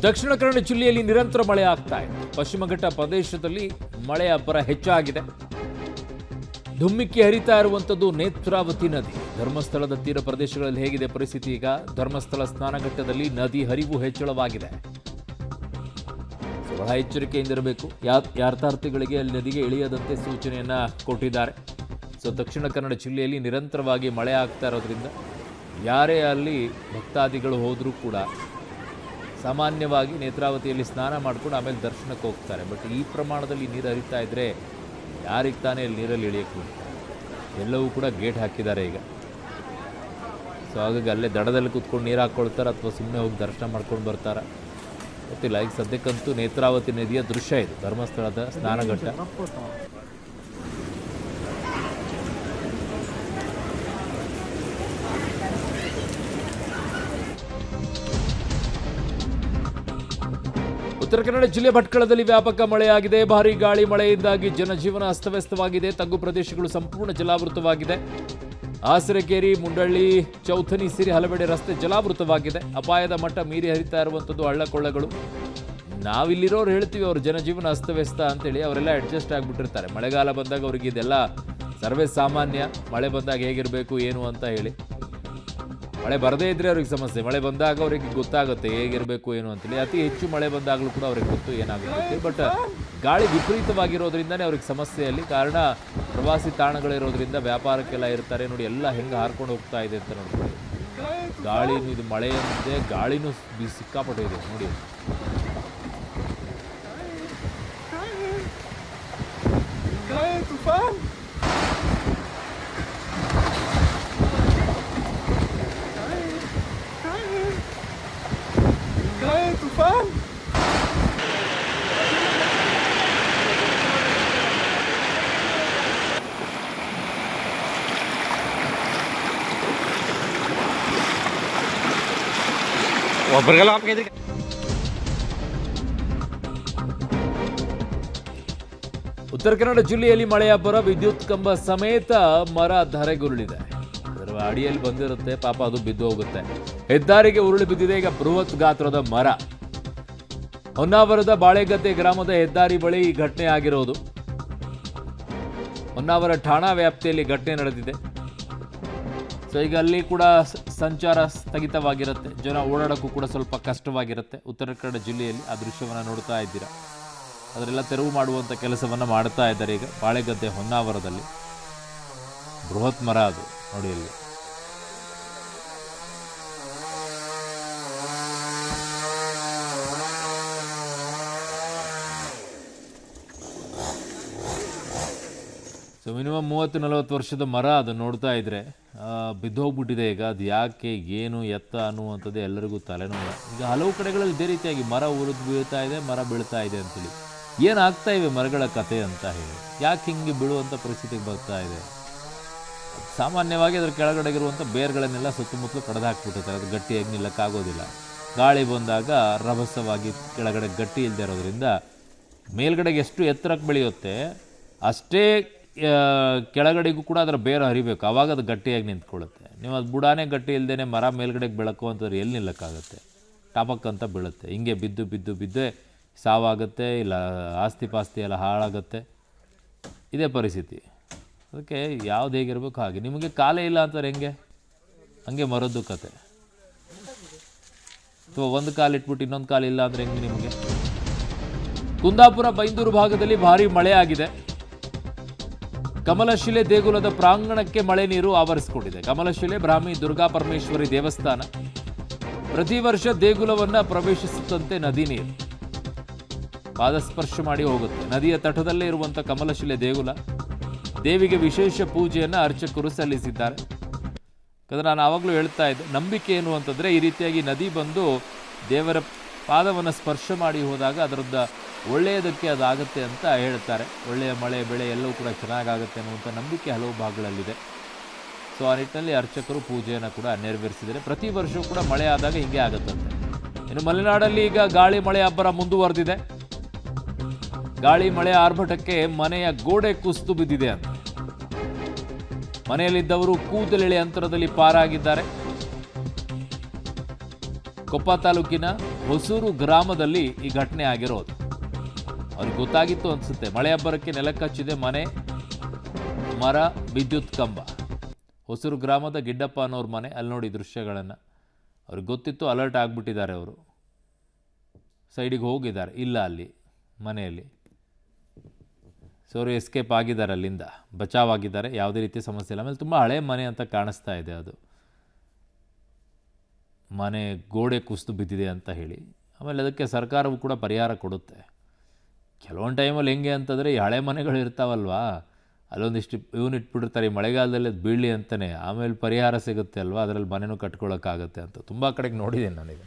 ದಕ್ಷಿಣ ಕನ್ನಡ ಜಿಲ್ಲೆಯಲ್ಲಿ ನಿರಂತರ ಮಳೆ ಆಗ್ತಾ ಇದೆ. ಪಶ್ಚಿಮ ಘಟ್ಟ ಪ್ರದೇಶದಲ್ಲಿ ಮಳೆಯ ಅಬ್ಬರ ಹೆಚ್ಚಾಗಿದೆ. ಧುಮ್ಮಿಕ್ಕಿ ಹರಿತಾ ಇರುವಂಥದ್ದು ನೇತ್ರಾವತಿ ನದಿ. ಧರ್ಮಸ್ಥಳದ ತೀರ ಪ್ರದೇಶಗಳಲ್ಲಿ ಹೇಗಿದೆ ಪರಿಸ್ಥಿತಿ? ಈಗ ಧರ್ಮಸ್ಥಳ ಸ್ನಾನಘಟ್ಟದಲ್ಲಿ ನದಿ ಹರಿವು ಹೆಚ್ಚಳವಾಗಿದೆ. ಬಹಳ ಎಚ್ಚರಿಕೆಯಿಂದಿರಬೇಕು. ಯಾತ್ರಾರ್ಥಿಗಳಿಗೆ ಅಲ್ಲಿ ನದಿಗೆ ಇಳಿಯದಂತೆ ಸೂಚನೆಯನ್ನ ಕೊಟ್ಟಿದ್ದಾರೆ. ದಕ್ಷಿಣ ಕನ್ನಡ ಜಿಲ್ಲೆಯಲ್ಲಿ ನಿರಂತರವಾಗಿ ಮಳೆ ಆಗ್ತಾ ಇರೋದ್ರಿಂದ ಯಾರೇ ಅಲ್ಲಿ ಭಕ್ತಾದಿಗಳು ಹೋದರೂ ಕೂಡ ಸಾಮಾನ್ಯವಾಗಿ ನೇತ್ರಾವತಿಯಲ್ಲಿ ಸ್ನಾನ ಮಾಡ್ಕೊಂಡು ಆಮೇಲೆ ದರ್ಶನಕ್ಕೆ ಹೋಗ್ತಾರೆ. ಬಟ್ ಈ ಪ್ರಮಾಣದಲ್ಲಿ ನೀರು ಹರಿತಾ ಇದ್ದರೆ ಯಾರಿಗೆ ತಾನೇ ಅಲ್ಲಿ ನೀರಲ್ಲಿ ಇಳಿಯಕ್ಕೆ ಬಿಡ್ತಾರೆ? ಎಲ್ಲವೂ ಕೂಡ ಗೇಟ್ ಹಾಕಿದ್ದಾರೆ ಈಗ. ಹಾಗಾಗಿ ಅಲ್ಲೇ ದಡದಲ್ಲಿ ಕೂತ್ಕೊಂಡು ನೀರು ಹಾಕ್ಕೊಳ್ತಾರೆ ಅಥವಾ ಸುಮ್ಮನೆ ಹೋಗಿ ದರ್ಶನ ಮಾಡ್ಕೊಂಡು ಬರ್ತಾರೆ ಗೊತ್ತಿಲ್ಲ. ಈಗ ಸದ್ಯಕ್ಕಂತೂ ನೇತ್ರಾವತಿ ನದಿಯ ದೃಶ್ಯ ಇದು, ಧರ್ಮಸ್ಥಳದ ಸ್ನಾನಘಟ್ಟ. ಉತ್ತರ ಕನ್ನಡ ಜಿಲ್ಲೆ ಭಟ್ಕಳದಲ್ಲಿ ವ್ಯಾಪಕ ಮಳೆಯಾಗಿದೆ. ಭಾರೀ ಗಾಳಿ ಮಳೆಯಿಂದಾಗಿ ಜನಜೀವನ ಅಸ್ತವ್ಯಸ್ತವಾಗಿದೆ. ತಗ್ಗು ಪ್ರದೇಶಗಳು ಸಂಪೂರ್ಣ ಜಲಾವೃತವಾಗಿದೆ. ಆಸರೆಕೇರಿ, ಮುಂಡಳ್ಳಿ, ಚೌಥನಿ ಸೇರಿ ಹಲವೆಡೆ ರಸ್ತೆ ಜಲಾವೃತವಾಗಿದೆ. ಅಪಾಯದ ಮಟ್ಟ ಮೀರಿ ಹರಿತಾ ಇರುವಂಥದ್ದು ಹಳ್ಳಕೊಳ್ಳಗಳು. ನಾವಿಲ್ಲಿರೋರು ಹೇಳ್ತೀವಿ ಅವ್ರ ಜನಜೀವನ ಅಸ್ತವ್ಯಸ್ತ ಅಂತೇಳಿ. ಅವರೆಲ್ಲ ಅಡ್ಜಸ್ಟ್ ಆಗಿಬಿಟ್ಟಿರ್ತಾರೆ. ಮಳೆಗಾಲ ಬಂದಾಗ ಅವ್ರಿಗೆ ಇದೆಲ್ಲ ಸರ್ವೇ ಸಾಮಾನ್ಯ. ಮಳೆ ಬಂದಾಗ ಹೇಗಿರಬೇಕು ಏನು ಅಂತ ಹೇಳಿ. ಮಳೆ ಬರದೇ ಇದ್ದರೆ ಅವ್ರಿಗೆ ಸಮಸ್ಯೆ, ಮಳೆ ಬಂದಾಗ ಅವ್ರಿಗೆ ಗೊತ್ತಾಗುತ್ತೆ ಹೇಗಿರಬೇಕು ಏನು ಅಂತೇಳಿ. ಅತಿ ಹೆಚ್ಚು ಮಳೆ ಬಂದಾಗಲೂ ಕೂಡ ಅವ್ರಿಗೆ ಗೊತ್ತು ಏನಾಗುತ್ತೆ. ಬಟ್ ಗಾಳಿ ವಿಪರೀತವಾಗಿರೋದ್ರಿಂದನೇ ಅವ್ರಿಗೆ ಸಮಸ್ಯೆಯಲ್ಲಿ. ಕಾರಣ ಪ್ರವಾಸಿ ತಾಣಗಳಿರೋದ್ರಿಂದ ವ್ಯಾಪಾರಕ್ಕೆಲ್ಲ ಇರ್ತಾರೆ. ನೋಡಿ ಎಲ್ಲ ಹೆಂಗೆ ಹಾರ್ಕೊಂಡು ಹೋಗ್ತಾ ಇದೆ ಅಂತ ನೋಡ್ಕೊಳ್ಳಿ. ಗಾಳಿನೂ ಇದು ಮಳೆ ಅಂತೆ, ಗಾಳಿನೂ ಸಿಕ್ಕಾಪಟ್ಟೆ ಇದೆ ನೋಡಿ. ಉತ್ತರ ಕನ್ನಡ ಜಿಲ್ಲೆಯಲ್ಲಿ ಮಳೆಯ ಅಬ್ಬರ. ವಿದ್ಯುತ್ ಕಂಬ ಸಮೇತ ಮರ ಧರೆಗುರುಳಿದೆ. ಅದರ ಅಡಿಯಲ್ಲಿ ಬಂದಿರುತ್ತೆ ಪಾಪ, ಅದು ಬಿದ್ದು ಹೋಗುತ್ತೆ. ಹೆದ್ದಾರಿಗೆ ಉರುಳಿ ಬಿದ್ದಿದೆ ಈಗ ಬೃಹತ್ ಗಾತ್ರದ ಮರ. ಹೊನ್ನಾವರದ ಬಾಳೆಗದ್ದೆ ಗ್ರಾಮದ ಹೆದ್ದಾರಿ ಬಳಿ ಈ ಘಟನೆ ಆಗಿರೋದು. ಹೊನ್ನಾವರ ಠಾಣಾ ವ್ಯಾಪ್ತಿಯಲ್ಲಿ ಘಟನೆ ನಡೆದಿದೆ. ಈಗ ಅಲ್ಲಿ ಕೂಡ ಸಂಚಾರ ಸ್ಥಗಿತವಾಗಿರುತ್ತೆ. ಜನ ಓಡಾಡೋಕ್ಕೂ ಕೂಡ ಸ್ವಲ್ಪ ಕಷ್ಟವಾಗಿರುತ್ತೆ. ಉತ್ತರ ಕನ್ನಡ ಜಿಲ್ಲೆಯಲ್ಲಿ ಆ ದೃಶ್ಯವನ್ನು ನೋಡ್ತಾ ಇದ್ದೀರಾ. ಅದರೆಲ್ಲ ತೆರವು ಮಾಡುವಂಥ ಕೆಲಸವನ್ನು ಮಾಡ್ತಾ ಇದ್ದಾರೆ ಈಗ ಬಾಳೆಗದ್ದೆ ಹೊನ್ನಾವರದಲ್ಲಿ. ಬೃಹತ್ ಮರ ಅದು ನೋಡಿ ಅಲ್ಲಿ. ಮಿನಿಮಮ್ 30-40 ವರ್ಷದ ಮರ ಅದು. ನೋಡ್ತಾ ಇದ್ರೆ ಬಿದ್ದೋಗ್ಬಿಟ್ಟಿದೆ ಈಗ. ಅದು ಯಾಕೆ ಏನು ಎತ್ತ ಅನ್ನುವಂಥದ್ದು ಎಲ್ಲರಿಗೂ ತಲೆನೋವು. ಈಗ ಹಲವು ಕಡೆಗಳಲ್ಲಿ ಇದೇ ರೀತಿಯಾಗಿ ಮರ ಉರಿದು ಬೀಳ್ತಾ ಇದೆ, ಮರ ಬೀಳ್ತಾ ಇದೆ ಅಂತೇಳಿ. ಏನಾಗ್ತಾ ಇವೆ ಮರಗಳ ಕತೆ ಅಂತ ಹೇಳಿ, ಯಾಕೆ ಹಿಂಗೆ ಬೀಳುವಂಥ ಪರಿಸ್ಥಿತಿಗೆ ಬರ್ತಾ ಇದೆ? ಸಾಮಾನ್ಯವಾಗಿ ಅದರ ಕೆಳಗಡೆಗಿರುವಂಥ ಬೇರ್ಗಳನ್ನೆಲ್ಲ ಸುತ್ತಮುತ್ತಲು ಕಡ್ದು ಹಾಕ್ಬಿಟ್ಟಿರ್ತಾರೆ. ಅದು ಗಟ್ಟಿಯಾಗಿ ನಿಲ್ಲಕ್ಕಾಗೋದಿಲ್ಲ. ಗಾಳಿ ಬಂದಾಗ ರಭಸವಾಗಿ ಕೆಳಗಡೆ ಗಟ್ಟಿ ಇಲ್ಲದೆ ಇರೋದ್ರಿಂದ ಮೇಲ್ಗಡೆಗೆ ಎಷ್ಟು ಎತ್ತರಕ್ಕೆ ಬೆಳೆಯುತ್ತೆ ಅಷ್ಟೇ ಕೆಳಗಡೆಗೂ ಕೂಡ ಅದರ ಬೇರು ಹರಿಬೇಕು. ಆವಾಗ ಅದು ಗಟ್ಟಿಯಾಗಿ ನಿಂತ್ಕೊಳ್ಳುತ್ತೆ. ನೀವು ಅದು ಬುಡಾನೇ ಗಟ್ಟಿ ಇಲ್ಲದೇ ಮರ ಮೇಲ್ಗಡೆಗೆ ಬೆಳಕು ಅಂತಂದ್ರೆ ಎಲ್ಲಿ ನಿಲ್ಲಕ್ಕಾಗುತ್ತೆ? ಟಾಪಕ್ ಅಂತ ಬೀಳುತ್ತೆ. ಹಿಂಗೆ ಬಿದ್ದು ಬಿದ್ದು ಬಿದ್ದೇ ಸಾವಾಗುತ್ತೆ, ಇಲ್ಲ ಆಸ್ತಿ ಪಾಸ್ತಿ ಎಲ್ಲ ಹಾಳಾಗುತ್ತೆ. ಇದೇ ಪರಿಸ್ಥಿತಿ. ಅದಕ್ಕೆ ಯಾವ್ದು ಹೇಗಿರ್ಬೇಕು ಹಾಗೆ. ನಿಮಗೆ ಕಾಲೇ ಇಲ್ಲ ಅಂತಾರೆ ಹೆಂಗೆ? ಹಂಗೆ ಮರದ್ದು ಕತೆ. ಅಥವಾ ಒಂದು ಕಾಲು ಇಟ್ಬಿಟ್ಟು ಇನ್ನೊಂದು ಕಾಲು ಇಲ್ಲ ಅಂದರೆ ಹೆಂಗೆ ನಿಮಗೆ? ಕುಂದಾಪುರ ಬೈಂದೂರು ಭಾಗದಲ್ಲಿ ಭಾರೀ ಮಳೆ ಆಗಿದೆ. ಕಮಲಶಿಲೆ ದೇಗುಲದ ಪ್ರಾಂಗಣಕ್ಕೆ ಮಳೆ ನೀರು ಆವರಿಸಿಕೊಂಡಿದೆ. ಕಮಲಶಿಲೆ ಬ್ರಾಹ್ಮಿ ದುರ್ಗಾ ಪರಮೇಶ್ವರಿ ದೇವಸ್ಥಾನ. ಪ್ರತಿ ವರ್ಷ ದೇಗುಲವನ್ನು ಪ್ರವೇಶಿಸುತ್ತಂತೆ ನದಿ ನೀರು ಪಾದಸ್ಪರ್ಶ ಮಾಡಿ ಹೋಗುತ್ತೆ. ನದಿಯ ತಟದಲ್ಲೇ ಇರುವಂಥ ಕಮಲಶಿಲೆ ದೇಗುಲ. ದೇವಿಗೆ ವಿಶೇಷ ಪೂಜೆಯನ್ನು ಅರ್ಚಕರು ಸಲ್ಲಿಸಿದ್ದಾರೆ. ಯಾಕಂದರೆ ನಾನು ಆವಾಗಲೂ ಹೇಳ್ತಾ ಇದ್ದೆ, ನಂಬಿಕೆ ಏನು ಅಂತಂದರೆ ಈ ರೀತಿಯಾಗಿ ನದಿ ಬಂದು ದೇವರ ಪಾದವನ್ನು ಸ್ಪರ್ಶ ಮಾಡಿ ಹೋದಾಗ ಅದರದ್ದು ಒಳ್ಳೆಯದಕ್ಕೆ ಅದಾಗುತ್ತೆ ಅಂತ ಹೇಳ್ತಾರೆ. ಒಳ್ಳೆಯ ಮಳೆ ಬೆಳೆ ಎಲ್ಲವೂ ಕೂಡ ಚೆನ್ನಾಗಾಗುತ್ತೆ ಅನ್ನುವಂಥ ನಂಬಿಕೆ ಹಲವು ಭಾಗಗಳಲ್ಲಿದೆ. ಆ ನಿಟ್ಟಿನಲ್ಲಿ ಅರ್ಚಕರು ಪೂಜೆಯನ್ನು ಕೂಡ ನೆರವೇರಿಸಿದ್ದಾರೆ. ಪ್ರತಿ ವರ್ಷವೂ ಕೂಡ ಮಳೆ ಆದಾಗ ಹಿಂಗೆ ಆಗುತ್ತಂತೆ. ಇನ್ನು ಮಲೆನಾಡಲ್ಲಿ ಈಗ ಗಾಳಿ ಮಳೆ ಅಬ್ಬರ ಮುಂದುವರೆದಿದೆ. ಗಾಳಿ ಮಳೆ ಆರ್ಭಟಕ್ಕೆ ಮನೆಯ ಗೋಡೆ ಕುಸಿದು ಬಿದ್ದಿದೆ ಅಂತ. ಮನೆಯಲ್ಲಿದ್ದವರು ಕೂದಲೆಳೆ ಅಂತರದಲ್ಲಿ ಪಾರಾಗಿದ್ದಾರೆ. ಕೊಪ್ಪ ತಾಲೂಕಿನ ಹೊಸೂರು ಗ್ರಾಮದಲ್ಲಿ ಈ ಘಟನೆ ಆಗಿರೋದು. ಅವ್ರಿಗೆ ಗೊತ್ತಾಗಿತ್ತು ಅನಿಸುತ್ತೆ, ಮಳೆ ಅಬ್ಬರಕ್ಕೆ ನೆಲಕ್ಕಚ್ಚಿದೆ ಮನೆ, ಮರ, ವಿದ್ಯುತ್ ಕಂಬ. ಹೊಸೂರು ಗ್ರಾಮದ ಗಿಡ್ಡಪ್ಪ ಅನ್ನೋರ ಮನೆ, ಅಲ್ಲಿ ನೋಡಿ ದೃಶ್ಯಗಳನ್ನು. ಅವ್ರಿಗೆ ಗೊತ್ತಿತ್ತು, ಅಲರ್ಟ್ ಆಗಿಬಿಟ್ಟಿದ್ದಾರೆ ಅವರು. ಸೈಡಿಗೆ ಹೋಗಿದ್ದಾರೆ, ಇಲ್ಲ ಅಲ್ಲಿ ಮನೆಯಲ್ಲಿ. ಸೊ ಅವರು ಎಸ್ಕೇಪ್ ಆಗಿದ್ದಾರೆ, ಅಲ್ಲಿಂದ ಬಚಾವಾಗಿದ್ದಾರೆ, ಯಾವುದೇ ರೀತಿಯ ಸಮಸ್ಯೆ ಇಲ್ಲ. ಆಮೇಲೆ ತುಂಬ ಹಳೆ ಮನೆ ಅಂತ ಕಾಣಿಸ್ತಾ ಇದೆ ಅದು, ಮನೆ ಗೋಡೆ ಕುಸಿದು ಬಿದ್ದಿದೆ ಅಂತ ಹೇಳಿ. ಆಮೇಲೆ ಅದಕ್ಕೆ ಸರ್ಕಾರವು ಕೂಡ ಪರಿಹಾರ ಕೊಡುತ್ತೆ. ಕೆಲವೊಂದು ಟೈಮಲ್ಲಿ ಹೆಂಗೆ ಅಂತಂದರೆ, ಈ ಹಳೆ ಮನೆಗಳು ಇರ್ತಾವಲ್ವಾ, ಅಲ್ಲೊಂದಿಷ್ಟು ಇವನು ಇಟ್ಬಿಟ್ಟಿರ್ತಾರೆ, ಈ ಮಳೆಗಾಲದಲ್ಲಿ ಅದು ಬೀಳಲಿ ಅಂತಲೇ, ಆಮೇಲೆ ಪರಿಹಾರ ಸಿಗುತ್ತೆ ಅಲ್ವಾ, ಅದರಲ್ಲಿ ಮನೆಯೂ ಕಟ್ಕೊಳ್ಳೋಕ್ಕಾಗತ್ತೆ ಅಂತ ತುಂಬ ಕಡೆಗೆ ನೋಡಿದ್ದೇನೆ ನಾನೀಗ.